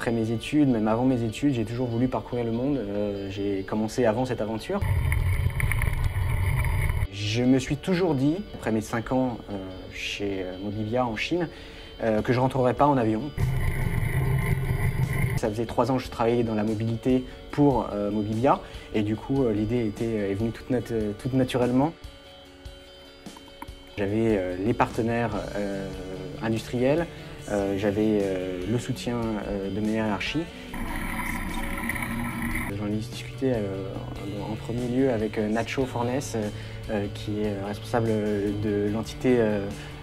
après mes études, même avant mes études, j'ai toujours voulu parcourir le monde. J'ai commencé avant cette aventure. Je me suis toujours dit, après mes 5 ans chez Mobivia en Chine, que je ne rentrerais pas en avion. Ça faisait 3 ans que je travaillais dans la mobilité pour Mobivia et du coup l'idée est venue toute naturellement. J'avais les partenaires industriels, j'avais le soutien de mes hiérarchies. J'en ai discuté en premier lieu avec Nacho Fornes, qui est responsable de l'entité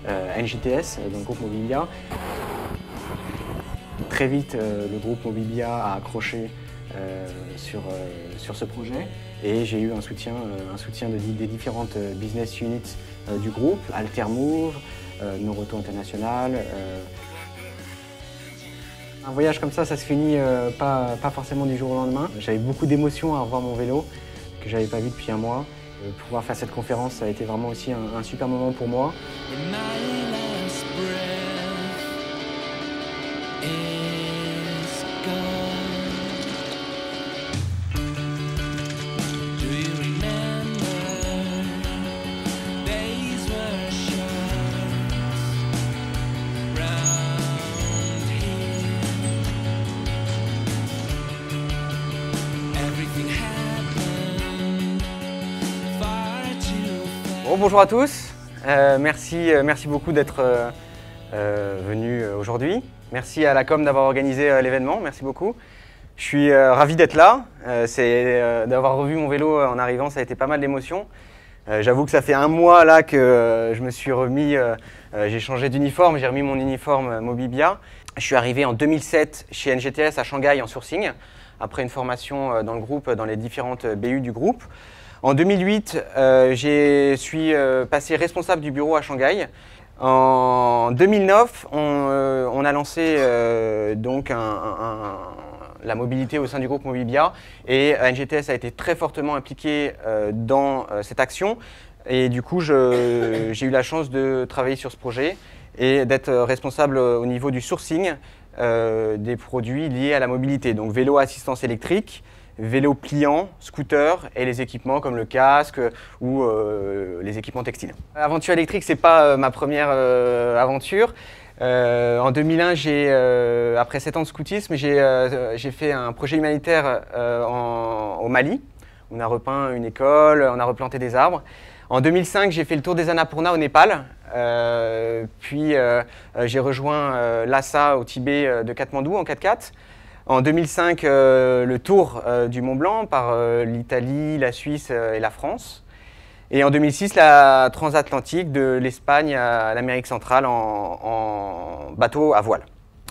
NGTS, dans le groupe Mobivia. Très vite, le groupe Mobivia a accroché sur ce projet et j'ai eu un soutien des différentes business units du groupe, Altermove, Noroto International. Un voyage comme ça se finit pas forcément du jour au lendemain. J'avais beaucoup d'émotions à revoir mon vélo que j'avais pas vu depuis un mois. Pouvoir faire cette conférence, ça a été vraiment aussi un super moment pour moi. Bon, bonjour à tous, merci beaucoup d'être venus aujourd'hui. Merci à la com d'avoir organisé l'événement, merci beaucoup. Je suis ravi d'être là, d'avoir revu mon vélo en arrivant, ça a été pas mal d'émotions. J'avoue que ça fait un mois là que je me suis remis, j'ai changé d'uniforme, j'ai remis mon uniforme Mobivia. Je suis arrivé en 2007 chez NGTS à Shanghai en sourcing, après une formation dans le groupe, dans les différentes BU du groupe. En 2008, je suis passé responsable du bureau à Shanghai. En 2009, on a lancé donc la mobilité au sein du groupe Mobivia et NGTS a été très fortement impliqué dans cette action. Et du coup, j'ai eu la chance de travailler sur ce projet et d'être responsable au niveau du sourcing des produits liés à la mobilité, donc vélo à assistance électrique, vélo pliant, scooter et les équipements comme le casque ou les équipements textiles. Aventure électrique, c'est pas ma première aventure. En 2001, après 7 ans de scoutisme, j'ai fait un projet humanitaire au Mali. On a repeint une école, on a replanté des arbres. En 2005, j'ai fait le tour des Annapurna au Népal. Puis j'ai rejoint Lhasa au Tibet de Katmandou en 4x4. En 2005, le tour du Mont Blanc par l'Italie, la Suisse et la France. Et en 2006, la transatlantique de l'Espagne à l'Amérique centrale en bateau à voile.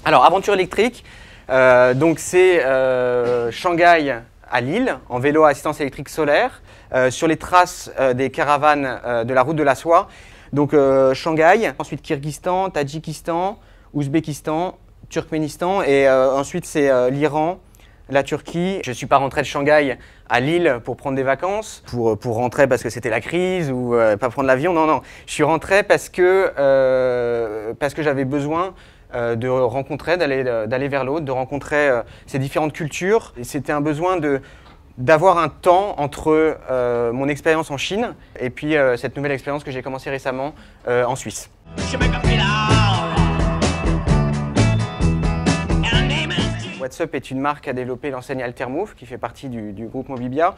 Alors, aventure électrique, donc c'est Shanghai à Lille, en vélo à assistance électrique solaire, sur les traces des caravanes de la route de la soie. Donc Shanghai, ensuite Kyrgyzstan, Tadjikistan, Ouzbékistan, Turkménistan et ensuite c'est l'Iran, la Turquie. Je ne suis pas rentré de Shanghai à Lille pour prendre des vacances, pour rentrer parce que c'était la crise ou pas prendre l'avion. Non, non. Je suis rentré parce que j'avais besoin de rencontrer, d'aller vers l'autre, de rencontrer ces différentes cultures. C'était un besoin d'avoir un temps entre mon expérience en Chine et puis cette nouvelle expérience que j'ai commencé récemment en Suisse. What's Up est une marque à développer l'enseigne Altermove qui fait partie du groupe Mobivia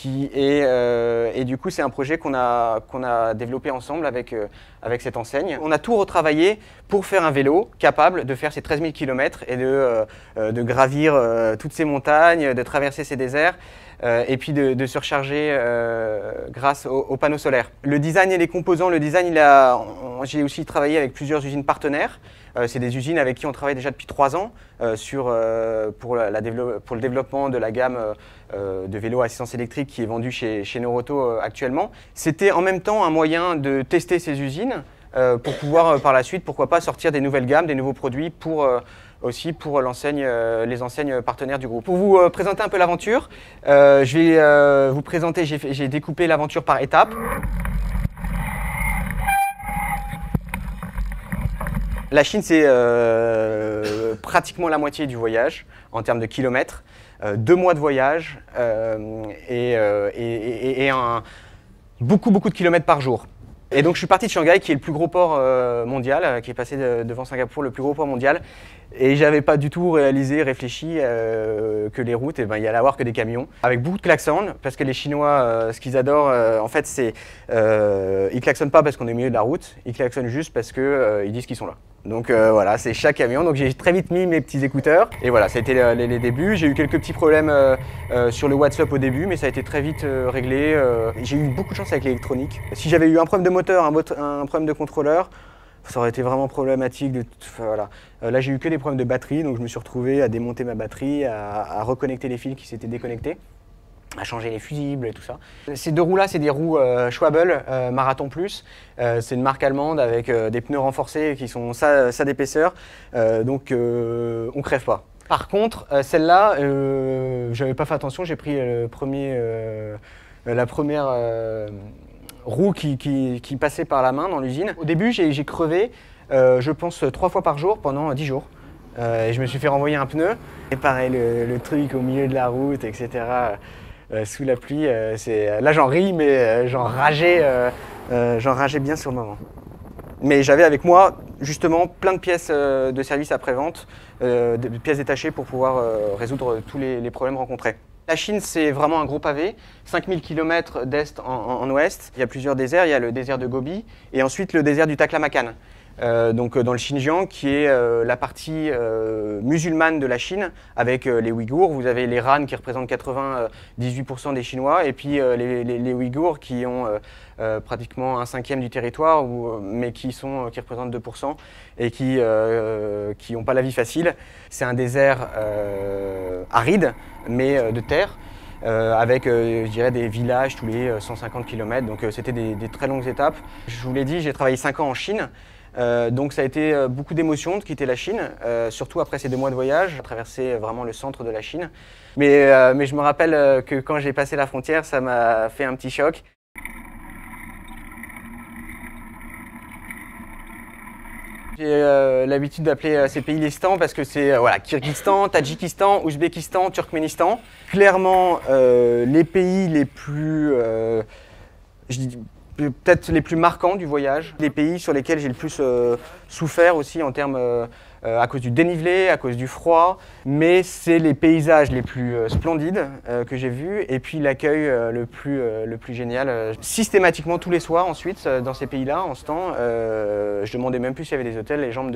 et du coup c'est un projet qu'on a développé ensemble avec cette enseigne. On a tout retravaillé pour faire un vélo capable de faire ces 13 000 km et de gravir toutes ces montagnes, de traverser ces déserts et puis de se recharger grâce aux panneaux solaires. Le design et les composants, j'ai aussi travaillé avec plusieurs usines partenaires. C'est des usines avec qui on travaille déjà depuis 3 ans pour le développement de la gamme de vélos à assistance électrique qui est vendue chez Noroto actuellement. C'était en même temps un moyen de tester ces usines pour pouvoir par la suite, pourquoi pas, sortir des nouvelles gammes, des nouveaux produits aussi pour les enseignes partenaires du groupe. Pour vous présenter un peu l'aventure, je vais vous présenter, j'ai découpé l'aventure par étapes. La Chine, c'est pratiquement la moitié du voyage en termes de kilomètres. 2 mois de voyage et beaucoup de kilomètres par jour. Et donc je suis parti de Shanghai, qui est le plus gros port mondial, qui est passé devant Singapour, le plus gros port mondial. Et j'avais pas du tout réfléchi que les routes, il y allait avoir que des camions. Avec beaucoup de klaxons, parce que les Chinois, ce qu'ils adorent, en fait, c'est ils klaxonnent pas parce qu'on est au milieu de la route, ils klaxonnent juste parce qu'ils disent qu'ils sont là. Donc voilà, c'est chaque camion. Donc j'ai très vite mis mes petits écouteurs. Et voilà, ça a été les débuts. J'ai eu quelques petits problèmes sur le WhatsApp au début, mais ça a été très vite réglé. J'ai eu beaucoup de chance avec l'électronique. Si j'avais eu un problème de moteur, un problème de contrôleur, ça aurait été vraiment problématique. Voilà. Là, j'ai eu que des problèmes de batterie, donc je me suis retrouvé à démonter ma batterie, à reconnecter les fils qui s'étaient déconnectés, à changer les fusibles et tout ça. Ces 2 roues-là, c'est des roues Schwabel Marathon Plus. C'est une marque allemande avec des pneus renforcés qui sont ça d'épaisseur, donc on crève pas. Par contre, celle-là, j'avais pas fait attention, j'ai pris la première roue qui passait par la main dans l'usine. Au début, j'ai crevé, je pense, 3 fois par jour pendant 10 jours. Et je me suis fait renvoyer un pneu. Et pareil, le truc au milieu de la route, etc. Sous la pluie, là j'en ris, mais j'en rageais bien sur le moment. Mais j'avais avec moi justement plein de pièces de service après-vente, des pièces détachées pour pouvoir résoudre tous les problèmes rencontrés. La Chine, c'est vraiment un gros pavé, 5000 km d'est en ouest. Il y a plusieurs déserts, il y a le désert de Gobi et ensuite le désert du Taklamakan. Donc dans le Xinjiang, qui est la partie musulmane de la Chine, avec les Ouïghours. Vous avez les Han qui représentent 98% des Chinois, et puis les Ouïghours qui ont pratiquement 1/5 du territoire, mais qui représentent 2% et qui n'ont pas la vie facile. C'est un désert aride, mais de terre. Avec je dirais des villages tous les 150 km, donc c'était des très longues étapes. Je vous l'ai dit, j'ai travaillé 5 ans en Chine, donc ça a été beaucoup d'émotions de quitter la Chine, surtout après ces 2 mois de voyage, traverser vraiment le centre de la Chine. Mais je me rappelle que quand j'ai passé la frontière, ça m'a fait un petit choc. J'ai l'habitude d'appeler ces pays les stans parce que c'est voilà, Kirghizistan, Tadjikistan, Ouzbékistan, Turkménistan. Clairement, les pays les plus, peut-être les plus marquants du voyage, les pays sur lesquels j'ai le plus souffert aussi en termes à cause du dénivelé, à cause du froid, mais c'est les paysages les plus splendides que j'ai vus et puis l'accueil le plus génial. Systématiquement tous les soirs ensuite dans ces pays-là, en ce temps, je demandais même plus s'il y avait des hôtels, les gens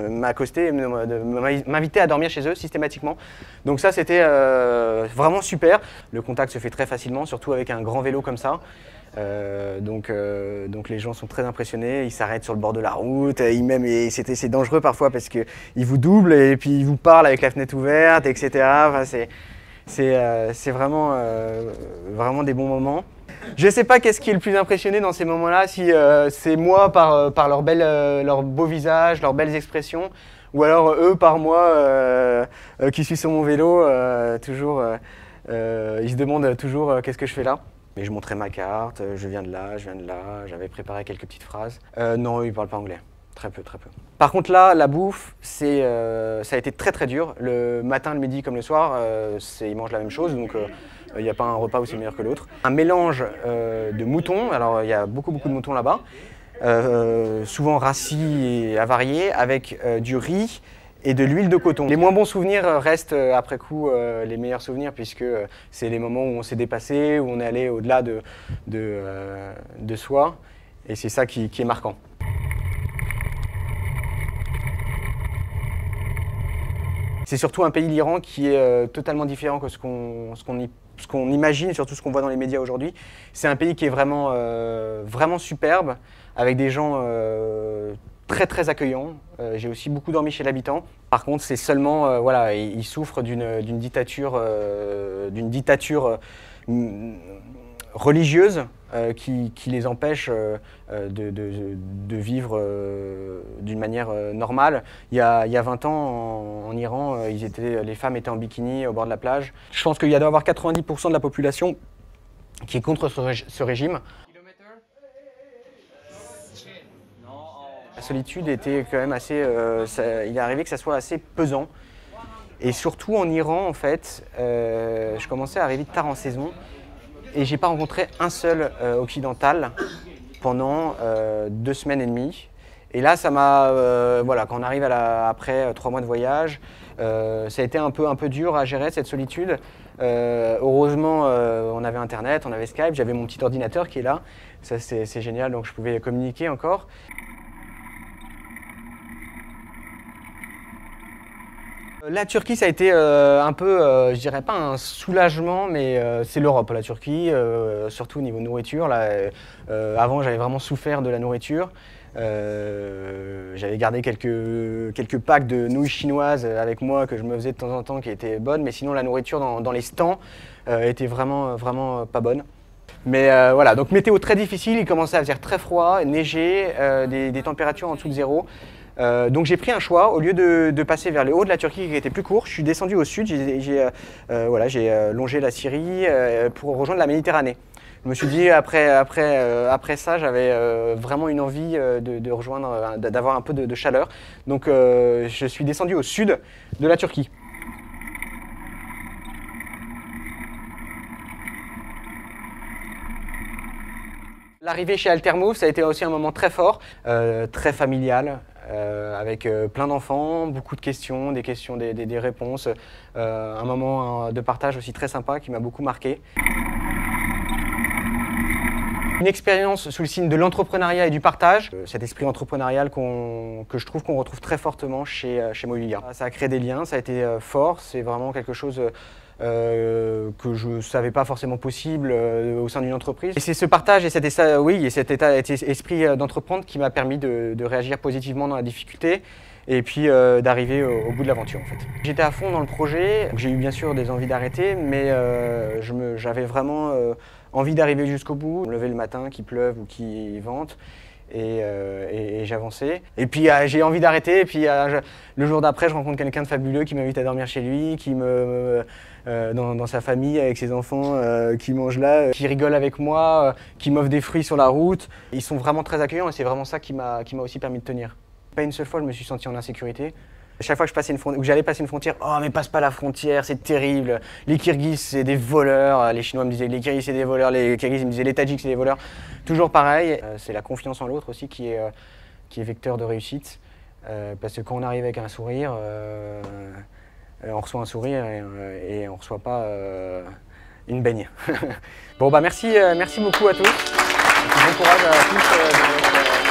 m'accostaient et m'invitaient à dormir chez eux systématiquement. Donc ça c'était vraiment super. Le contact se fait très facilement, surtout avec un grand vélo comme ça. Donc les gens sont très impressionnés, ils s'arrêtent sur le bord de la route, c'est dangereux parfois parce qu'ils vous doublent et puis ils vous parlent avec la fenêtre ouverte, etc. Enfin, c'est vraiment des bons moments. Je ne sais pas qu'est-ce qui est le plus impressionné dans ces moments-là, si c'est moi par leur beau visage, leurs belles expressions, ou alors eux par moi qui suis sur mon vélo, toujours, ils se demandent toujours qu'est-ce que je fais là. Mais je montrais ma carte, je viens de là, j'avais préparé quelques petites phrases. Non, ils ne parlent pas anglais, très peu. Par contre là, la bouffe, ça a été très dur. Le matin, le midi comme le soir, ils mangent la même chose, donc il n'y a pas un repas aussi meilleur que l'autre. Un mélange de moutons, alors il y a beaucoup de moutons là-bas, souvent rassis et avariés, avec du riz et de l'huile de coton. Les moins bons souvenirs restent après coup les meilleurs souvenirs puisque c'est les moments où on s'est dépassé, où on est allé au-delà de soi et c'est ça qui est marquant. C'est surtout un pays, l'Iran, qui est totalement différent que ce qu'on imagine, surtout ce qu'on voit dans les médias aujourd'hui. C'est un pays qui est vraiment superbe, avec des gens très accueillant. J'ai aussi beaucoup dormi chez l'habitant. Par contre, c'est seulement, voilà, ils souffrent d'une dictature religieuse qui les empêche de vivre d'une manière normale. Il y a 20 ans, en Iran, les femmes étaient en bikini au bord de la plage. Je pense qu'il y a d'avoir 90% de la population qui est contre ce régime. La solitude était quand même assez... il est arrivé que ça soit assez pesant. Et surtout en Iran, en fait, je commençais à arriver tard en saison et j'ai pas rencontré un seul occidental pendant 2 semaines et demie. Et là, ça m'a... voilà, quand on arrive après 3 mois de voyage, ça a été un peu dur à gérer cette solitude. Heureusement, on avait Internet, on avait Skype, j'avais mon petit ordinateur qui est là. Ça, c'est génial, donc je pouvais communiquer encore. La Turquie, ça a été un peu, je dirais pas un soulagement, mais c'est l'Europe, la Turquie, surtout au niveau nourriture. Là, avant, j'avais vraiment souffert de la nourriture. J'avais gardé quelques packs de nouilles chinoises avec moi que je me faisais de temps en temps qui étaient bonnes, mais sinon la nourriture dans les stands était vraiment pas bonne. Mais voilà, donc météo très difficile, il commençait à faire très froid, neiger, des températures en dessous de zéro. Donc j'ai pris un choix, au lieu de passer vers le haut de la Turquie qui était plus court, je suis descendu au sud, j'ai longé la Syrie pour rejoindre la Méditerranée. Je me suis dit, après ça, j'avais vraiment une envie de rejoindre, d'avoir un peu de chaleur. Donc je suis descendu au sud de la Turquie. L'arrivée chez Altermove, ça a été aussi un moment très fort, très familial, avec plein d'enfants, beaucoup de questions, des réponses. Un moment de partage aussi très sympa qui m'a beaucoup marqué. Une expérience sous le signe de l'entrepreneuriat et du partage, cet esprit entrepreneurial que je trouve qu'on retrouve très fortement chez Mobilia. Ça a créé des liens, ça a été fort, c'est vraiment quelque chose que je ne savais pas forcément possible au sein d'une entreprise. Et c'est ce partage et cet esprit d'entreprendre qui m'a permis de réagir positivement dans la difficulté et puis d'arriver au bout de l'aventure en fait. J'étais à fond dans le projet, j'ai eu bien sûr des envies d'arrêter, mais j'avais vraiment envie d'arriver jusqu'au bout. Me lever le matin, qu'il pleuve ou qu'il vente, et j'avançais. Et puis j'ai envie d'arrêter, et puis le jour d'après, je rencontre quelqu'un de fabuleux qui m'invite à dormir chez lui, qui dans sa famille avec ses enfants qui mangent là, qui rigolent avec moi, qui m'offrent des fruits sur la route. Ils sont vraiment très accueillants et c'est vraiment ça qui m'a aussi permis de tenir. Pas une seule fois, je me suis senti en insécurité. Chaque fois que j'allais passer une frontière, oh mais passe pas la frontière, c'est terrible. Les Kirghizes c'est des voleurs, les Chinois me disaient les Kirghizes c'est des voleurs, les Kirghizes me disaient les Tadjiks c'est des voleurs. Toujours pareil, c'est la confiance en l'autre aussi qui est vecteur de réussite. Parce que quand on arrive avec un sourire, on reçoit un sourire et on reçoit pas une baigne. Bon bah merci beaucoup à tous. Bon courage à tous.